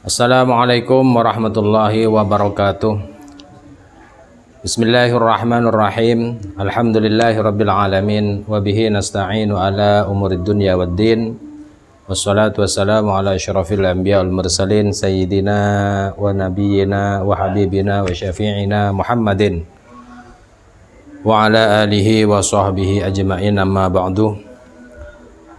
Assalamualaikum warahmatullahi wabarakatuh. Bismillahirrahmanirrahim. Alhamdulillahirabbil alamin wa bihi nasta'inu ala umurid dunya waddin. Wassalatu wassalamu ala asyrafil anbiya wal mursalin sayyidina wa nabiyyina wa habibina wa syafi'ina Muhammadin wa ala alihi wa sahbihi ajma'in, amma ba'du.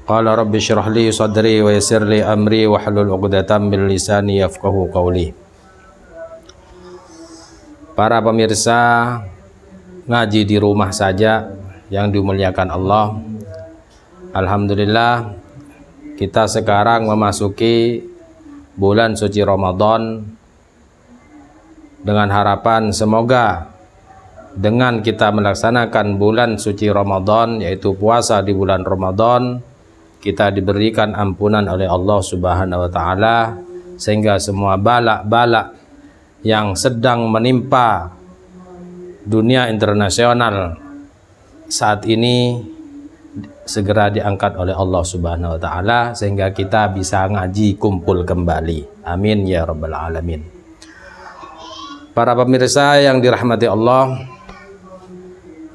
Qala rabbi syrah li sadri wa yassir li amri wa hlul 'uqdatam min lisani yafqahu qawli. Para pemirsa ngaji di rumah saja yang dimuliakan Allah, alhamdulillah kita sekarang memasuki bulan suci Ramadan dengan harapan semoga dengan kita melaksanakan bulan suci Ramadan, yaitu puasa di bulan Ramadan, kita diberikan ampunan oleh Allah Subhanahu wa taala, sehingga semua balak-balak yang sedang menimpa dunia internasional saat ini segera diangkat oleh Allah Subhanahu wa taala, sehingga kita bisa ngaji kumpul kembali. Amin ya rabbal alamin. Para pemirsa yang dirahmati Allah,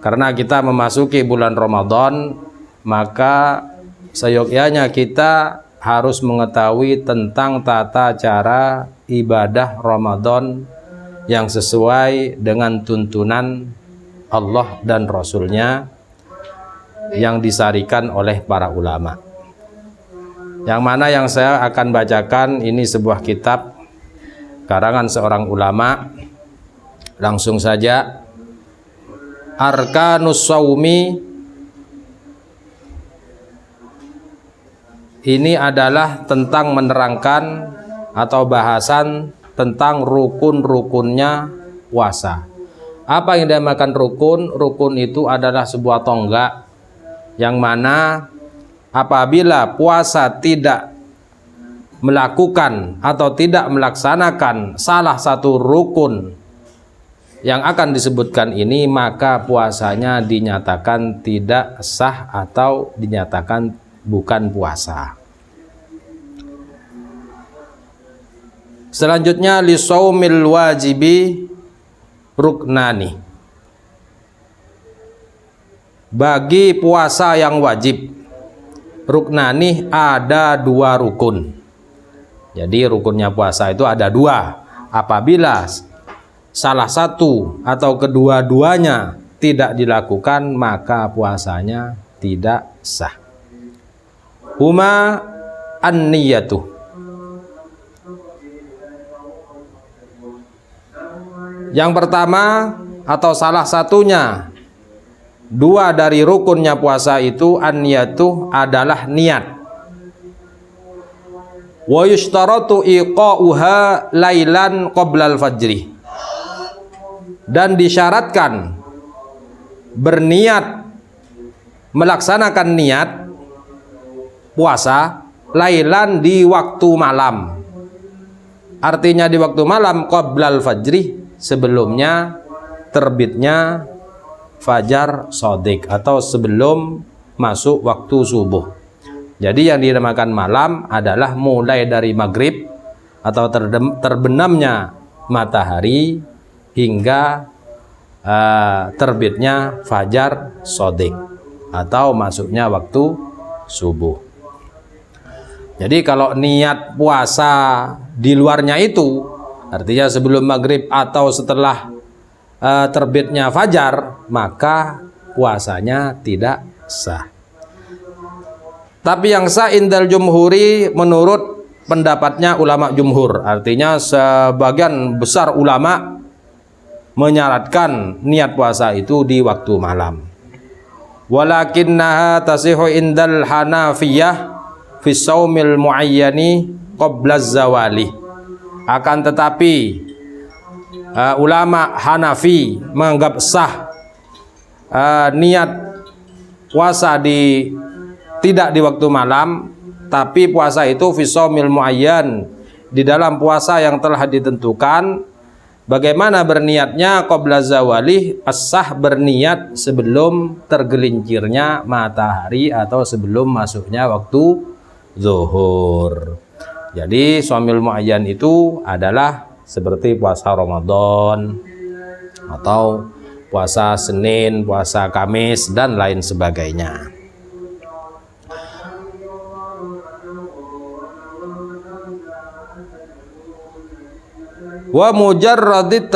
karena kita memasuki bulan Ramadan, maka seyogyanya kita harus mengetahui tentang tata cara ibadah Ramadan yang sesuai dengan tuntunan Allah dan Rasulnya yang disarikan oleh para ulama. Yang mana yang saya akan bacakan ini sebuah kitab karangan seorang ulama. Langsung saja. Arkanus Shaumi. Ini adalah tentang menerangkan atau bahasan tentang rukun-rukunnya puasa. Apa yang dinamakan rukun? Rukun itu adalah sebuah tonggak yang mana apabila puasa tidak melakukan atau tidak melaksanakan salah satu rukun yang akan disebutkan ini, maka puasanya dinyatakan tidak sah atau dinyatakan bukan puasa. Selanjutnya lisaumil wajibi ruknani. Bagi puasa yang wajib, ruknani ada dua rukun. Jadi rukunnya puasa itu ada dua. Apabila salah satu atau kedua-duanya tidak dilakukan, maka puasanya tidak sah. Huma an-niyatu. Yang pertama atau salah satunya, dua dari rukunnya puasa itu, an-niyatu adalah niat. Wa yushtaratu iqa'uha lailan qoblal fajri. Dan disyaratkan berniat melaksanakan niat puasa lailan di waktu malam. Artinya di waktu malam qoblal fajri, sebelumnya terbitnya fajar shadiq atau sebelum masuk waktu subuh. Jadi yang dinamakan malam adalah mulai dari maghrib atau terbenamnya matahari hingga terbitnya fajar shadiq atau masuknya waktu subuh. Jadi kalau niat puasa di luarnya itu, artinya sebelum maghrib atau setelah terbitnya fajar, maka puasanya tidak sah. Tapi yang sah indal jumhuri, menurut pendapatnya ulama jumhur, artinya sebagian besar ulama menyaratkan niat puasa itu di waktu malam. Walakinnaha tasihu indal hanafiyah fi shaumil muayyani qabla zawali. Akan tetapi ulama Hanafi menganggap sah niat puasa tidak di waktu malam, tapi puasa itu fi shaumil muayyan, di dalam puasa yang telah ditentukan. Bagaimana berniatnya? Qabla zawali, as-sah berniat sebelum tergelincirnya matahari atau sebelum masuknya waktu zuhur. Jadi shaumil muayyan itu adalah seperti puasa Ramadan atau puasa Senin, puasa Kamis dan lain sebagainya. Wa mujarradut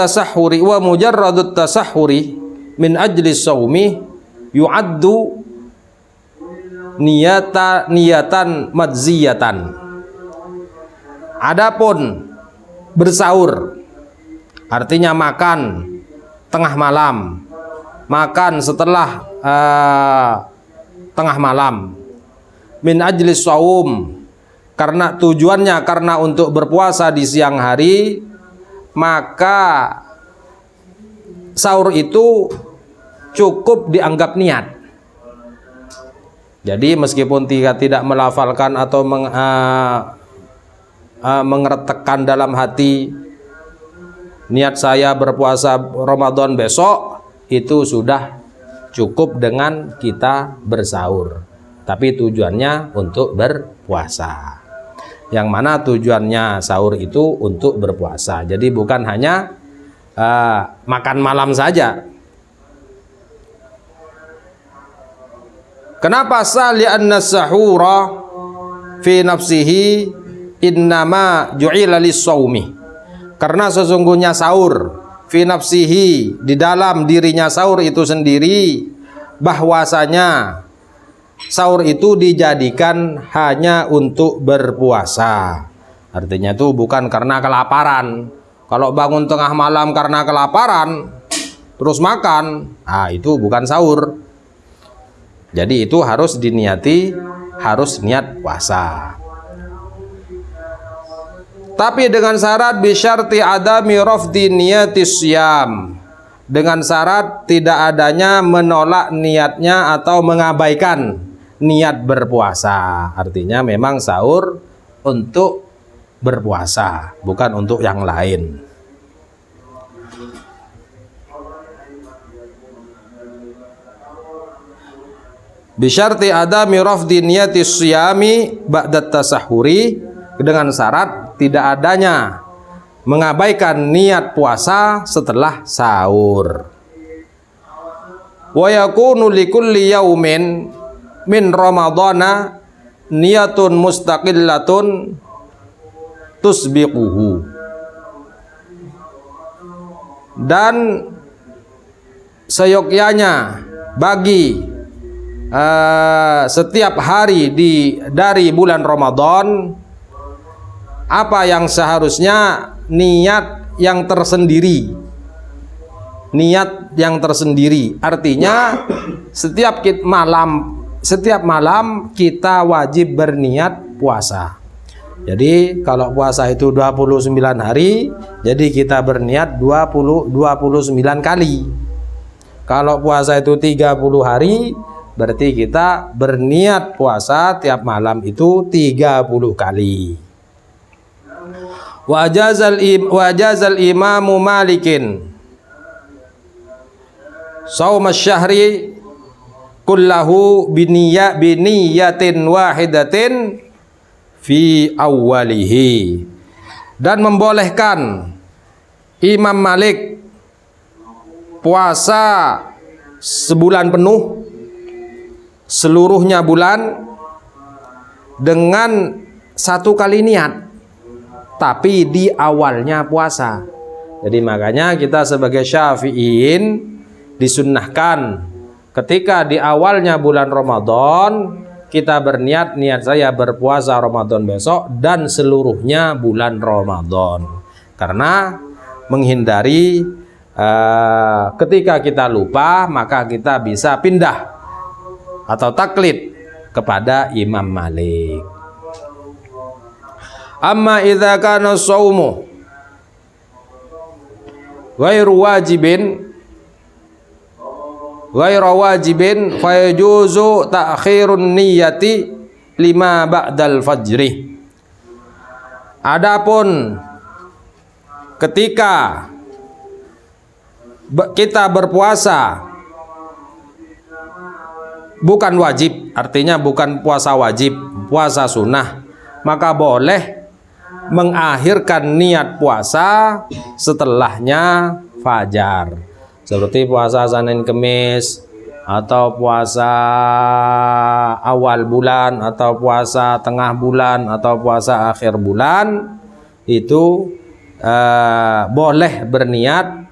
tasahhuri min ajli shaumi yu'addu niyatan madziyatan. Adapun bersaur artinya makan tengah malam, makan setelah tengah malam, min ajli shaum, karena tujuannya karena untuk berpuasa di siang hari, maka sahur itu cukup dianggap niat. Jadi meskipun tidak melafalkan atau mengertekkan dalam hati niat saya berpuasa Ramadan besok, itu sudah cukup dengan kita bersahur. Tapi tujuannya untuk berpuasa. Yang mana tujuannya sahur itu untuk berpuasa. Jadi bukan hanya makan malam saja. Kenapa li'anna sahura fi nafsihi innama ju'ila lis-shaumi. Karena sesungguhnya sahur fi nafsihi, di dalam dirinya sahur itu sendiri, bahwasanya sahur itu dijadikan hanya untuk berpuasa. Artinya itu bukan karena kelaparan. Kalau bangun tengah malam karena kelaparan terus makan, itu bukan sahur. Jadi itu harus diniati, harus niat puasa. Tapi dengan syarat bisyarti adami rafdi niyatis syiyam, dengan syarat tidak adanya menolak niatnya atau mengabaikan niat berpuasa. Artinya memang sahur untuk berpuasa, bukan untuk yang lain. Bisyarti adami rafdi niyatis syiyami ba'da tasahhuri, dengan syarat tidak adanya mengabaikan niat puasa setelah sahur. Wa yakunu likulli yaumin min ramadhana niyatun mustaqillatun tusbiquhu. Dan seyogyanya bagi setiap hari dari bulan Ramadan, apa yang seharusnya niat yang tersendiri. Niat yang tersendiri artinya setiap malam kita wajib berniat puasa. Jadi kalau puasa itu 29 hari, jadi kita berniat 29 kali. Kalau puasa itu 30 hari, berarti kita berniat puasa tiap malam itu 30 kali. Wajazal imamu Malikin shaum asy-syahri kullahu biniyatin wahidatin fi awwalihi. Dan membolehkan Imam Malik puasa sebulan penuh, seluruhnya bulan, dengan satu kali niat, tapi di awalnya puasa. Jadi makanya kita sebagai Syafi'in disunnahkan ketika di awalnya bulan Ramadan kita berniat, niat saya berpuasa Ramadan besok dan seluruhnya bulan Ramadan, karena menghindari ketika kita lupa maka kita bisa pindah atau taklid kepada Imam Malik. Amma idza kana shaumu ghairu wajibin fayajuzu ta'khirun niyyati lima ba'dal fajri. Adapun ketika kita berpuasa bukan wajib, artinya bukan puasa wajib, puasa sunnah, maka boleh mengakhirkan niat puasa setelahnya fajar, seperti puasa Senin Kemis, atau puasa awal bulan, atau puasa tengah bulan, atau puasa akhir bulan. Itu boleh berniat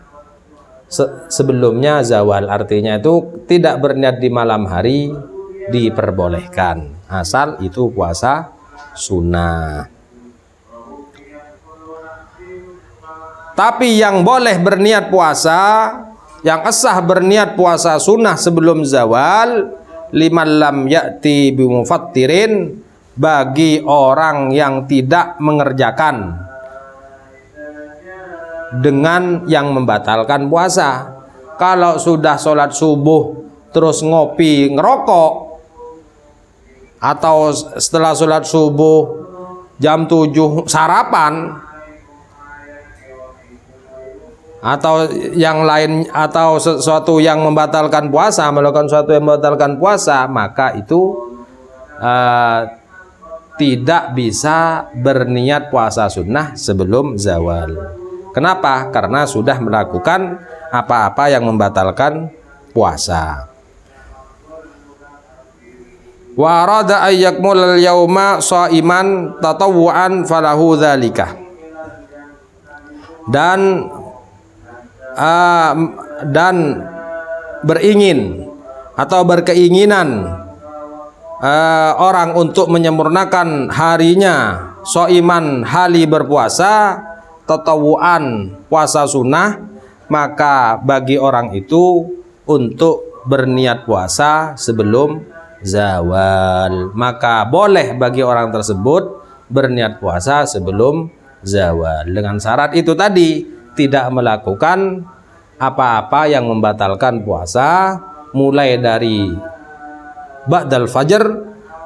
sebelumnya zawal, artinya itu tidak berniat di malam hari diperbolehkan, asal itu puasa sunnah. Tapi yang boleh berniat puasa, yang sah berniat puasa sunnah sebelum zawal, liman lam ya'ti bimufattirin, bagi orang yang tidak mengerjakan dengan yang membatalkan puasa. Kalau sudah sholat subuh terus ngopi ngerokok, atau setelah sholat subuh jam 7 sarapan, atau yang lain, atau sesuatu yang membatalkan puasa, melakukan sesuatu yang membatalkan puasa, maka itu tidak bisa berniat puasa sunnah sebelum zawal. Kenapa? Karena sudah melakukan apa-apa yang membatalkan puasa. Wa arada ayyakmul yauma shaiman tatawwuan falahu dzalika. Dan beringin atau berkeinginan orang untuk menyempurnakan harinya shaiman, hali berpuasa, tatawuan, puasa sunnah, maka bagi orang itu untuk berniat puasa sebelum zawal. Maka boleh bagi orang tersebut berniat puasa sebelum zawal, dengan syarat itu tadi, tidak melakukan apa-apa yang membatalkan puasa, mulai dari ba'dal fajr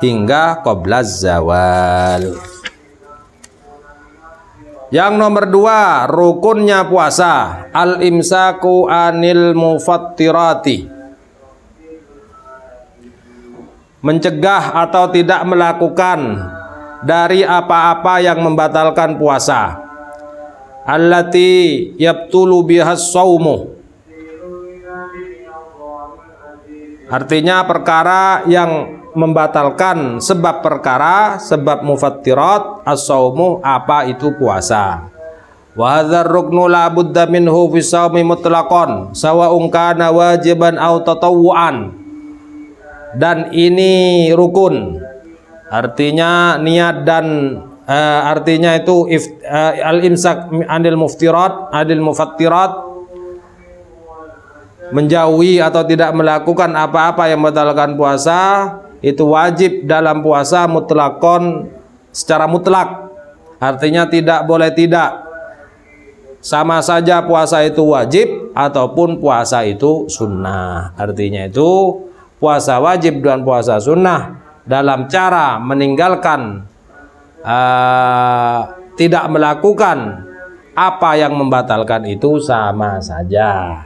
hingga qoblaz zawal. Yang nomor 2, rukunnya puasa, al-imsaku anil mufattirati, mencegah atau tidak melakukan dari apa-apa yang membatalkan puasa. Allati yabtulu bihas saumu, artinya perkara yang membatalkan, sebab perkara, sebab mufattirat as-saumu, apa itu puasa. Wa hadzal ruknu la budda minhu fi shaumi mutlaqan sawa'un kana wajiban aw tatawwuan. Dan ini rukun, artinya niat dan artinya itu al-imsak anil muftirat, adil mufattirat, menjauhi atau tidak melakukan apa-apa yang membatalkan puasa, itu wajib dalam puasa mutlakon, secara mutlak, artinya tidak boleh tidak, sama saja puasa itu wajib ataupun puasa itu sunnah. Artinya itu puasa wajib dan puasa sunnah dalam cara meninggalkan, tidak melakukan apa yang membatalkan itu sama saja.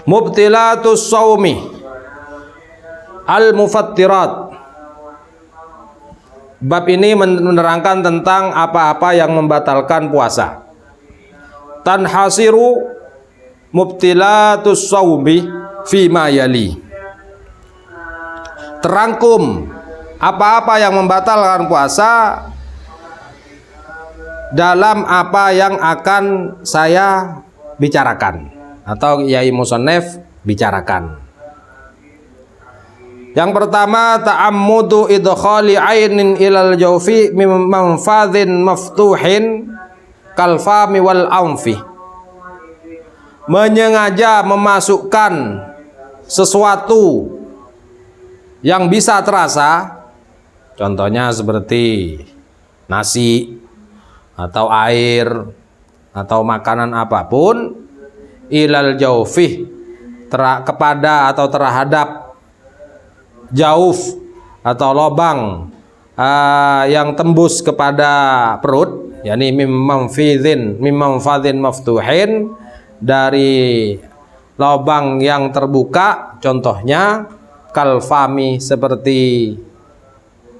Mubtilatus shaumi al-mufattirat. Bab ini menerangkan tentang apa-apa yang membatalkan puasa. Tanhasiru mubtilatus shaumi fima yali. Terangkum apa-apa yang membatalkan puasa dalam apa yang akan saya bicarakan atau Yai Musannef bicarakan. Yang pertama, ta'ammudu idkhali ainin ilal jawfi mim manfadhin maftuhin kal fami wal anfi. Menyengaja memasukkan sesuatu yang bisa terasa, contohnya seperti nasi atau air atau makanan apapun, ilal jawfi, kepada atau terhadap jauf atau lubang yang tembus kepada perut, yakni mimmanfadhin maftuhin, dari lubang yang terbuka, contohnya kalfami seperti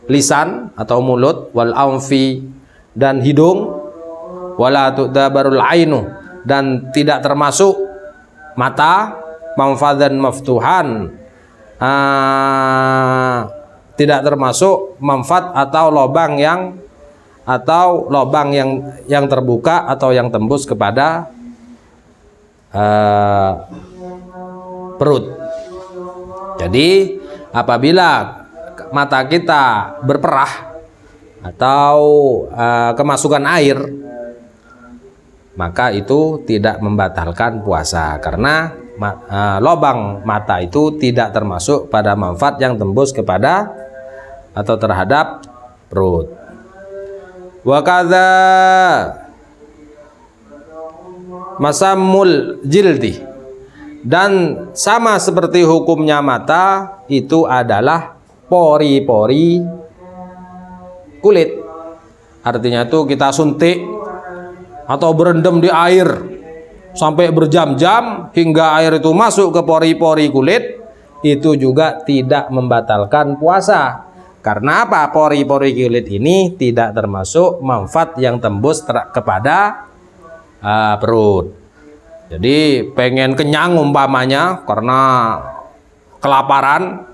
lisan atau mulut, wal anfi dan hidung, wala tu'tabarul ainu dan tidak termasuk mata, manfadhan maftuhan tidak termasuk manfat atau lubang yang terbuka atau yang tembus kepada perut. Jadi apabila mata kita berperah atau kemasukan air, maka itu tidak membatalkan puasa, karena lubang mata itu tidak termasuk pada manfaat yang tembus kepada atau terhadap perut. Wa kadza masamul jildi, dan sama seperti hukumnya mata itu adalah pori-pori kulit. Artinya itu kita suntik atau berendam di air sampai berjam-jam hingga air itu masuk ke pori-pori kulit, itu juga tidak membatalkan puasa. Karena apa? Pori-pori kulit ini tidak termasuk manfaat yang tembus kepada perut. Jadi pengen kenyang umpamanya karena kelaparan,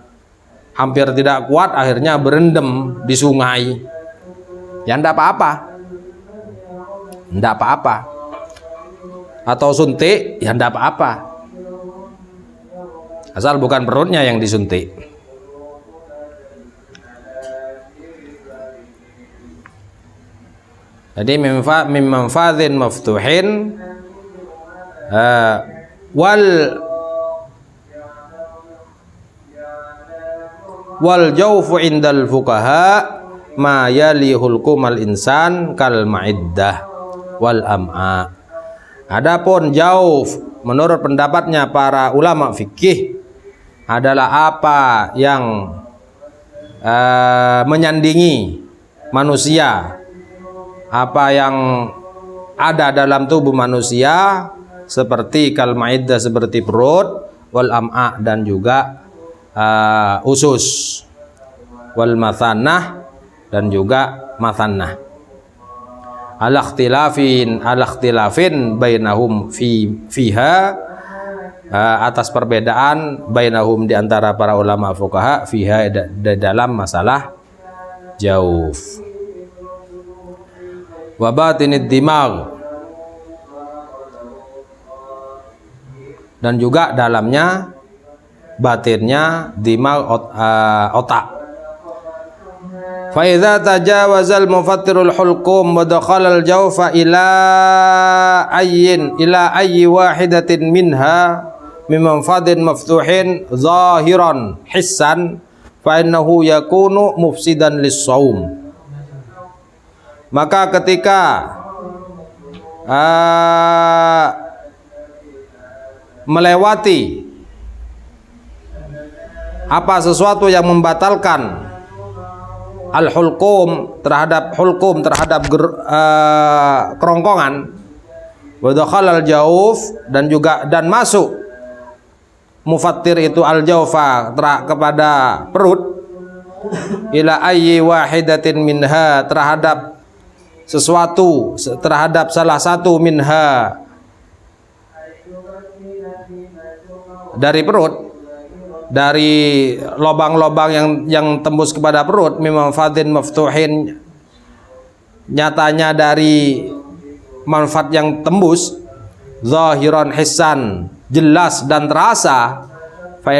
hampir tidak kuat, akhirnya berendam di sungai, ya ndak apa-apa, ndak apa-apa. Atau suntik, ya ndak apa-apa, asal bukan perutnya yang disuntik. Jadi mimmanfadhin maftuhin wal jawfu indal fuqaha ma yalihul kumal insan kal ma'iddah wal am'a. Adapun jauf menurut pendapatnya para ulama fikih adalah apa yang menyandingi manusia, apa yang ada dalam tubuh manusia, seperti kal ma'iddah seperti perut, wal am'a dan juga usus, wal mathannah dan juga mathannah. Al-ikhtilafin bainahum fiha, atas perbedaan bainahum di antara para ulama fuqaha fiha dalam masalah jauf. Wa batinid dimag, dan juga dalamnya batinnya dimag, otak. Fa idza tajawazal mufattirul hulqum wa dakhala al jawfa ila ayyi wahidatin minha mimman fadin maftuhin zahiran hissan fa innahu yakunu mufsidan lis-shaum. Maka ketika melewati apa sesuatu yang membatalkan al-hulqum terhadap kerongkongan, wa dakhala al-jauf dan masuk mufattir itu al-jaufa kepada perut, ila ayyi wahidatin minha terhadap salah satu minha dari perut, dari lobang-lobang yang tembus kepada perut, mimman fadhin maftuhin, nyatanya dari manfaat yang tembus, zahiran hissan jelas dan terasa, fa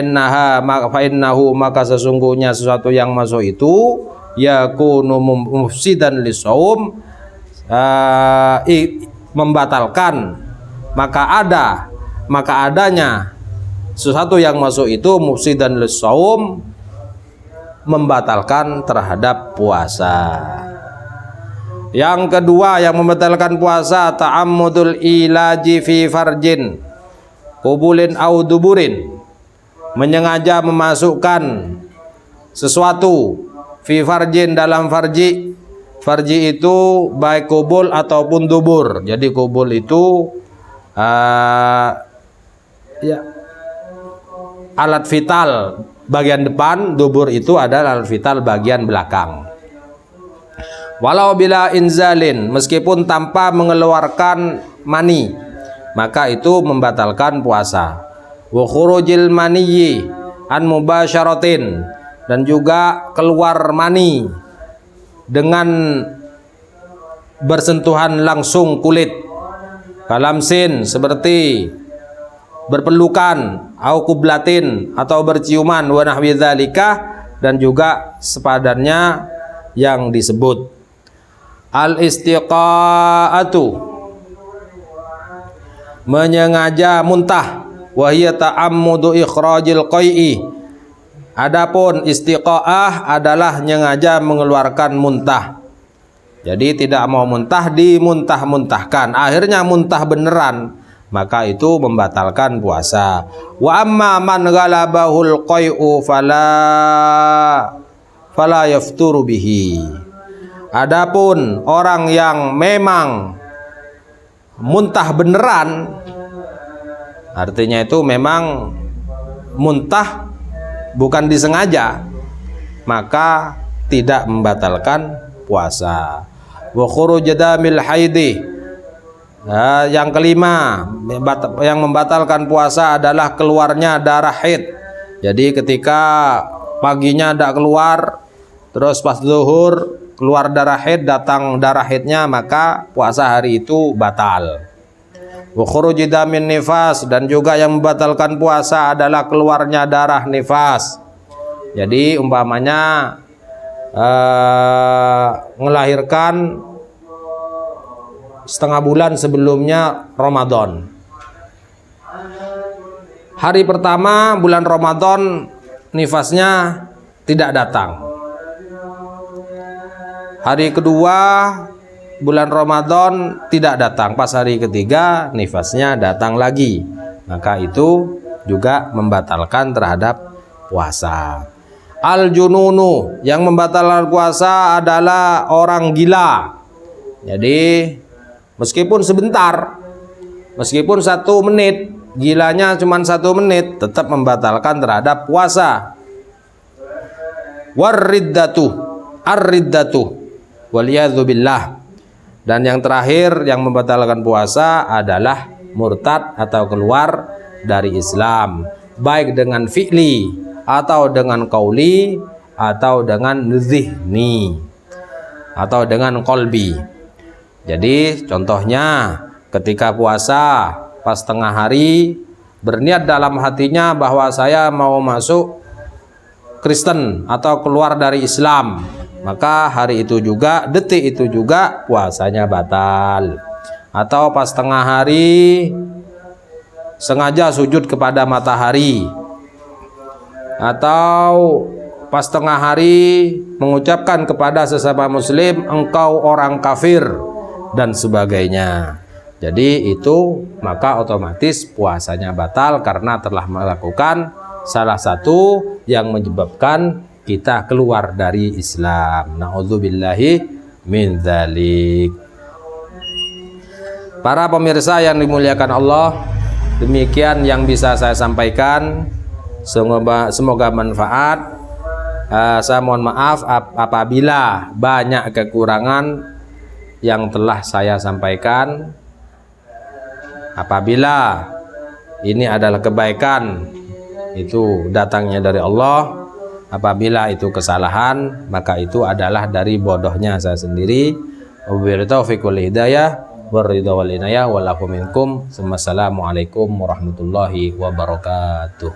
innahu maka sesungguhnya sesuatu yang masuk itu yakunu mufsidan lisawm, membatalkan, maka adanya sesuatu yang masuk itu mufsidan lis-shaum, membatalkan terhadap puasa. Yang kedua yang membatalkan puasa, ta'ammudul ilaji fi farjin qubulin au duburin, menyengaja memasukkan sesuatu fi farjin dalam farji, Farji itu baik kubul ataupun dubur. Jadi kubul itu ya, alat vital bagian depan, dubur itu adalah alat vital bagian belakang. Walau bila inzalin, meskipun tanpa mengeluarkan mani, maka itu membatalkan puasa. Wa khurujil maniyyi an mubasyaratin, dan juga keluar mani dengan bersentuhan langsung kulit, kalamsin seperti berpelukan, au kublatin atau berciuman, wa nahwi dzalika, dan juga sepadannya yang disebut. Al istiqaatu, menyengaja muntah, wa hiya ta'ammudu ikhrajil qai'i. Adapun istiqaah adalah sengaja mengeluarkan muntah. Jadi tidak mau muntah, dimuntah-muntahkan, akhirnya muntah beneran, maka itu membatalkan puasa. Wa amma man ghalabahul qai'u fala yafturu bihi. Adapun orang yang memang muntah beneran, artinya itu memang muntah bukan disengaja, maka tidak membatalkan puasa. Wa khuruj damil haidi, yang kelima yang membatalkan puasa adalah keluarnya darah haid. Jadi ketika paginya tidak keluar, terus pas zuhur keluar darah haid, datang darah haidnya, maka puasa hari itu batal. Wa khuruj damin nifas, dan juga yang membatalkan puasa adalah keluarnya darah nifas. Jadi umpamanya melahirkan setengah bulan sebelumnya Ramadan. Hari pertama bulan Ramadan nifasnya tidak datang. Hari kedua bulan Ramadan tidak datang, pas hari ketiga nifasnya datang lagi, maka itu juga membatalkan terhadap puasa. Al jununu, yang membatalkan puasa adalah orang gila. Jadi meskipun sebentar, meskipun 1 menit, gilanya cuma 1 menit, tetap membatalkan terhadap puasa. Warriddatu, ar-riddatu, waliyadzubillah. Dan yang terakhir yang membatalkan puasa adalah murtad atau keluar dari Islam, baik dengan fi'li atau dengan qauli atau dengan zihni atau dengan qalbi. Jadi contohnya ketika puasa pas tengah hari berniat dalam hatinya bahwa saya mau masuk Kristen atau keluar dari Islam, maka hari itu juga, detik itu juga puasanya batal. Atau pas tengah hari sengaja sujud kepada matahari, atau pas tengah hari mengucapkan kepada sesama muslim engkau orang kafir dan sebagainya. Jadi itu maka otomatis puasanya batal karena telah melakukan salah satu yang menyebabkan kita keluar dari Islam. Na'udzubillahi min dzalik. Para pemirsa yang dimuliakan Allah, demikian yang bisa saya sampaikan. Semoga manfaat. Saya mohon maaf apabila banyak kekurangan yang telah saya sampaikan. Apabila ini adalah kebaikan, itu datangnya dari Allah. Apabila itu kesalahan, maka itu adalah dari bodohnya saya sendiri. Wabillahi taufiq wal hidayah, waridha wal inayah, walakum minkum. Wassalamualaikum warahmatullahi wabarakatuh.